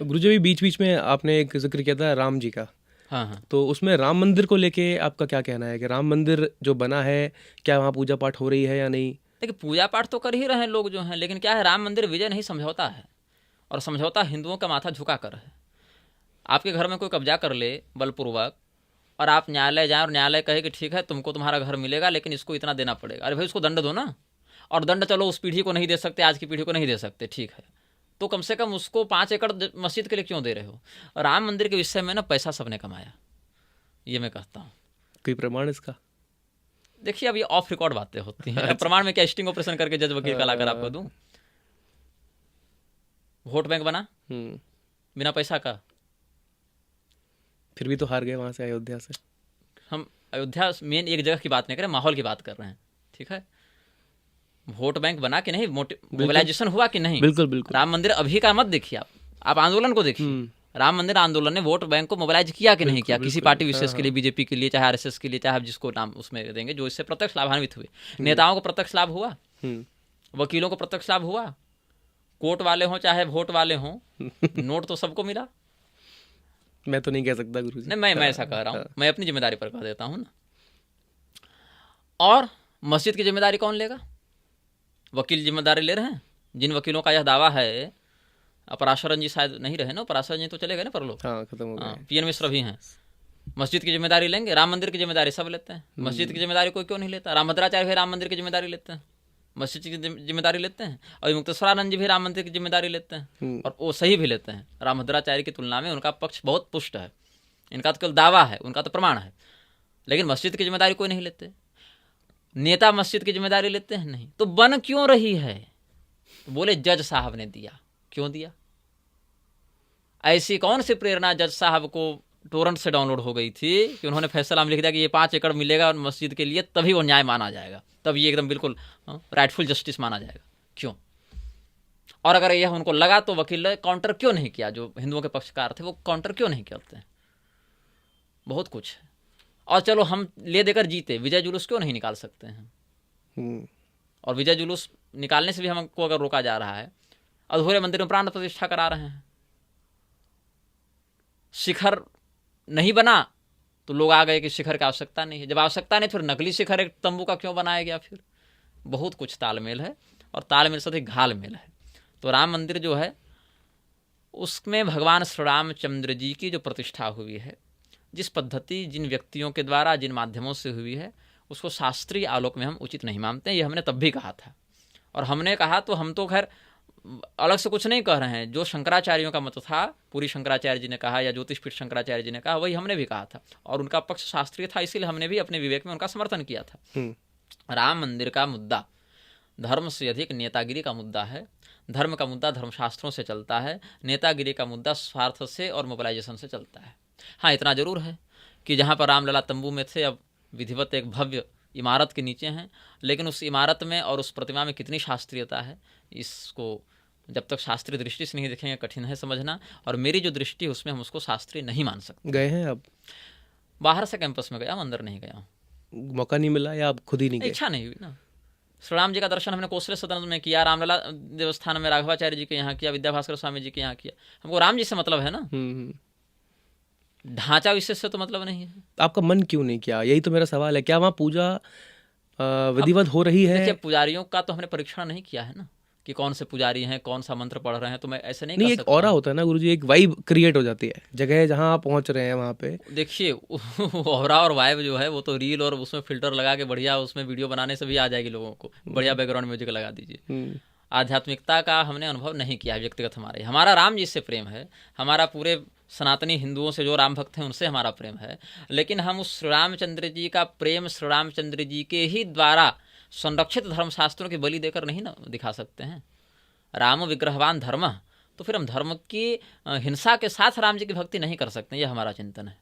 गुरुजी भी बीच बीच में आपने एक जिक्र किया था राम जी का, हाँ हाँ। तो उसमें राम मंदिर को लेके आपका क्या कहना है कि राम मंदिर जो बना है, क्या वहाँ पूजा पाठ हो रही है या नहीं? देखिए, पूजा पाठ तो कर ही रहे हैं लोग जो हैं, लेकिन क्या है, राम मंदिर विजय नहीं समझौता है, और समझौता हिंदुओं का माथा झुका कर है। आपके घर में कोई कब्जा कर ले बलपूर्वक, और आप न्यायालय जाएं और न्यायालय कहे कि ठीक है तुमको तुम्हारा घर मिलेगा लेकिन इसको इतना देना पड़ेगा, अरे भाई उसको दंड दो ना। और दंड चलो उस पीढ़ी को नहीं दे सकते, आज की पीढ़ी को नहीं दे सकते, ठीक है, तो कम से कम उसको 5 एकड़ मस्जिद के लिए क्यों दे रहे हो? राम मंदिर के विषय में ना पैसा सबने कमाया, ये मैं कहता हूँ। कोई प्रमाण इसका? देखिए, अब ये ऑफ रिकॉर्ड बातें होती हैं। अब प्रमाण में क्या स्टिंग ऑपरेशन करके जज वकील का लाकर आपको दूं? वोट बैंक बना बिना पैसा का। फिर भी तो हार गए वहां से, अयोध्या से। हम अयोध्या मेन एक जगह की बात नहीं कर रहे, माहौल की बात कर रहे हैं, ठीक है। वोट बैंक बना कि नहीं, मोबिलाइजेशन हुआ कि नहीं? बिल्कुल बिल्कुल। राम मंदिर अभी का मत देखिए, आप आंदोलन को देखिए। राम मंदिर आंदोलन ने वोट बैंक को मोबिलाइज किया कि नहीं किया, किसी पार्टी विशेष के लिए, बीजेपी के लिए, चाहे आरएसएस के लिए, चाहे आप जिसको नाम उसमें देंगे, जो इससे प्रत्यक्ष लाभान्वित हुए। नेताओं को प्रत्यक्ष लाभ हुआ, वकीलों को प्रत्यक्ष लाभ हुआ, कोर्ट वाले हों चाहे वोट वाले हों, नोट तो सबको मिला। मैं तो नहीं कह सकता गुरुजी। नहीं, मैं ऐसा कह रहा हूँ, मैं अपनी जिम्मेदारी पर कह देता हूँ ना। और मस्जिद की जिम्मेदारी कौन लेगा? वकील जिम्मेदारी ले रहे हैं। जिन वकीलों का यह दावा है, पराशरन जी शायद नहीं रहे ना, पराशरन जी तो चले गए ना परलोक, हाँ, खत्म हो गए। पीएन मिश्र भी हैं। मस्जिद की जिम्मेदारी लेंगे, राम मंदिर की जिम्मेदारी सब लेते हैं, मस्जिद की जिम्मेदारी कोई क्यों नहीं लेता? रामभद्राचार्य भी राम मंदिर की जिम्मेदारी लेते हैं, मस्जिद की जिम्मेदारी लेते हैं, और मुक्तेश्वरानंद जी भी राम मंदिर की जिम्मेदारी लेते हैं, और वो सही भी लेते हैं। रामभद्राचार्य की तुलना में उनका पक्ष बहुत पुष्ट है, इनका तो केवल दावा है, उनका तो प्रमाण है, लेकिन मस्जिद की जिम्मेदारी कोई नहीं लेते। नेता मस्जिद की जिम्मेदारी लेते हैं नहीं, तो बन क्यों रही है? तो बोले जज साहब ने दिया। क्यों दिया? ऐसी कौन सी प्रेरणा जज साहब को टोरेंट से डाउनलोड हो गई थी कि उन्होंने फैसला में लिख दिया कि ये 5 एकड़ मिलेगा मस्जिद के लिए, तभी वो न्याय माना जाएगा, तब ये एकदम बिल्कुल राइटफुल जस्टिस माना जाएगा? क्यों? और अगर यह उनको लगा तो वकील ने काउंटर क्यों नहीं किया? जो हिंदुओं के पक्षकार थे वो काउंटर क्यों नहीं करते हैं? बहुत कुछ है। और चलो हम ले देकर जीते, विजय जुलूस क्यों नहीं निकाल सकते हैं? और विजय जुलूस निकालने से भी हमको अगर रोका जा रहा है, अधूरे मंदिर में प्राण प्रतिष्ठा करा रहे हैं, शिखर नहीं बना तो लोग आ गए कि शिखर की आवश्यकता नहीं है। जब आवश्यकता नहीं, फिर नकली शिखर एक तंबू का क्यों बनाया गया? फिर बहुत कुछ तालमेल है, और तालमेल से अधिक घालमेल है। तो राम मंदिर जो है उसमें भगवान श्री रामचंद्र जी की जो प्रतिष्ठा हुई है, जिस पद्धति, जिन व्यक्तियों के द्वारा, जिन माध्यमों से हुई है, उसको शास्त्रीय आलोक में हम उचित नहीं मानते हैं। ये हमने तब भी कहा था, और हमने कहा तो हम तो खैर अलग से कुछ नहीं कह रहे हैं। जो शंकराचार्यों का मत था, पूरी शंकराचार्य जी ने कहा या ज्योतिषपीठ शंकराचार्य जी ने कहा, वही हमने भी कहा था, और उनका पक्ष शास्त्रीय था, इसीलिए हमने भी अपने विवेक में उनका समर्थन किया था। राम मंदिर का मुद्दा धर्म से अधिक नेतागिरी का मुद्दा है। धर्म का मुद्दा धर्मशास्त्रों से चलता है, नेतागिरी का मुद्दा स्वार्थ से और मोबिलाइजेशन से चलता है। हाँ, इतना जरूर है कि जहाँ पर रामलला तंबू में थे, अब विधिवत एक भव्य इमारत के नीचे हैं, लेकिन उस इमारत में और उस प्रतिमा में कितनी शास्त्रीयता है, इसको जब तक शास्त्रीय दृष्टि से नहीं देखेंगे कठिन है समझना। और मेरी जो दृष्टि है उसमें हम उसको शास्त्रीय नहीं मान सकते। गए हैं आप? बाहर से कैंपस में गया, अंदर नहीं गया हूँ। मौका नहीं मिला या आप खुद ही नहीं गए? इच्छा नहीं हुई ना। श्री राम जी का दर्शन हमने कोसले सदन में किया, रामलला देवस्थान में राघवाचार्य जी के यहाँ किया, विद्याभास्कर स्वामी जी के यहाँ किया। हमको राम जी से मतलब है ना, ढांचा विशेष से तो मतलब नहीं है। आपका मन क्यों नहीं किया? यही तो मेरा सवाल है। क्या वहाँ पूजा विधिवत हो रही है? देखिए, पुजारियों का तो हमने परीक्षण नहीं किया है ना, कि कौन से पुजारी हैं, कौन सा मंत्र पढ़ रहे हैं, तो मैं ऐसे नहीं एक ऑरा होता है ना गुरुजी, एक वाइब क्रिएट हो जाती है जगह जहाँ आप पहुँच रहे हैं वहाँ पे। देखिए, ऑरा और वाइब जो है वो तो रील और उसमें फिल्टर लगा के बढ़िया उसमें वीडियो बनाने से भी आ जाएगी लोगों को। बढ़िया बैकग्राउंड म्यूजिक लगा दीजिए। आध्यात्मिकता का हमने अनुभव नहीं किया व्यक्तिगत। हमारा राम जी से प्रेम है, हमारा पूरे सनातनी हिंदुओं से जो राम भक्त हैं उनसे हमारा प्रेम है, लेकिन हम उस श्री रामचंद्र जी का प्रेम श्री रामचंद्र जी के ही द्वारा संरक्षित धर्मशास्त्रों की बलि देकर नहीं ना दिखा सकते हैं। राम विग्रहवान धर्म, तो फिर हम धर्म की हिंसा के साथ राम जी की भक्ति नहीं कर सकते। यह हमारा चिंतन है।